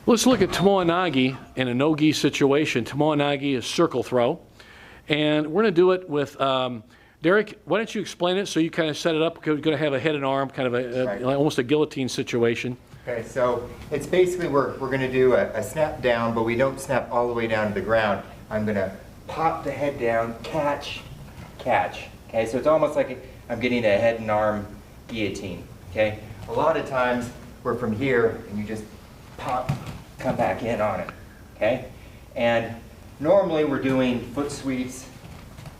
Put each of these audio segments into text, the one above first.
Let's look at Tomoe Nage in a no-gi situation. Tomoe Nage is circle throw. And we're going to do it with, Derrick, why don't you explain it so you kind of set it up. We're going to have a head and arm, kind of almost a guillotine situation. Okay, so it's basically we're going to do a snap down, but we don't snap all the way down to the ground. I'm going to pop the head down, catch, catch. Okay, so it's almost like I'm getting a head and arm guillotine. Okay, a lot of times we're from here and you just pop, come back in on it. Okay, and normally we're doing foot sweeps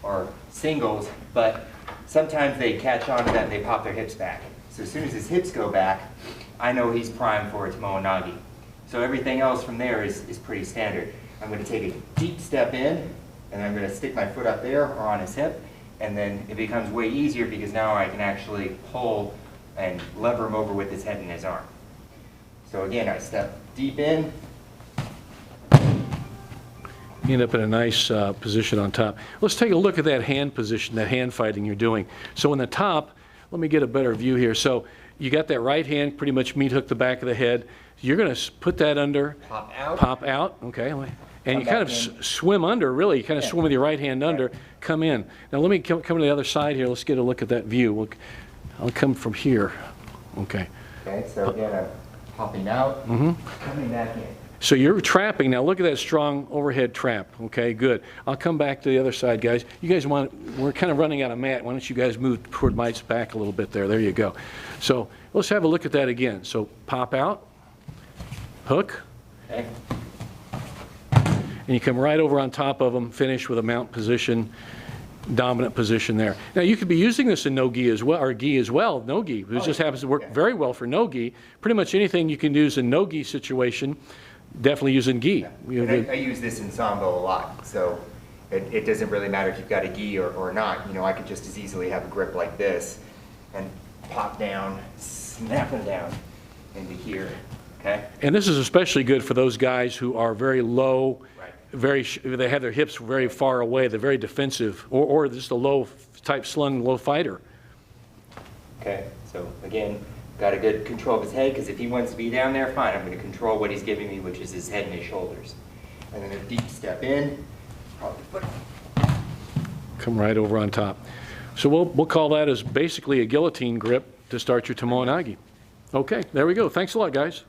or singles, but sometimes they catch on to that and they pop their hips back. So as soon as his hips go back, I know he's primed for a Tomoe Nage. So everything else from there is pretty standard. I'm going to take a deep step in, and I'm going to stick my foot up there or on his hip, and then it becomes way easier because now I can actually pull and lever him over with his head and his arm. So again, I step deep in. You end up in a nice position on top. Let's take a look at that hand position, that hand fighting you're doing. So in the top, let me get a better view here. So you got that right hand pretty much meat hook the back of the head. You're going to put that under. Pop out. Okay. And you kind of swim under, really. You kind of swim with your right hand under, come in. Now let me come to the other side here. Let's get a look at that view. I'll come from here. Okay. Okay, so again, I'm popping out, coming back in. So you're trapping. Now look at that strong overhead trap. Okay, good. I'll come back to the other side, guys. You guys we're kind of running out of mat. Why don't you guys move toward Mike's back a little bit there. There you go. So let's have a look at that again. So pop out, hook, okay, and you come right over on top of them, finish with a mount position, dominant position there. Now you could be using this in no-gi as well, or gi as well, no-gi. This just happens to work very well for no-gi. Pretty much anything you can use in no-gi situation, definitely using gi. I use this in sambo a lot, so it doesn't really matter if you've got a gi or not. You know, I could just as easily have a grip like this and pop down, snap them down into here. Okay. And this is especially good for those guys who are very low, they have their hips very far away, they're very defensive, or just a low type slung low fighter. Okay, so again, got a good control of his head, because if he wants to be down there, fine, I'm going to control what he's giving me, which is his head and his shoulders. And then a deep step in, pop the foot. Come right over on top. So we'll call that as basically a guillotine grip to start your Tomoe Nage. Okay, there we go. Thanks a lot, guys.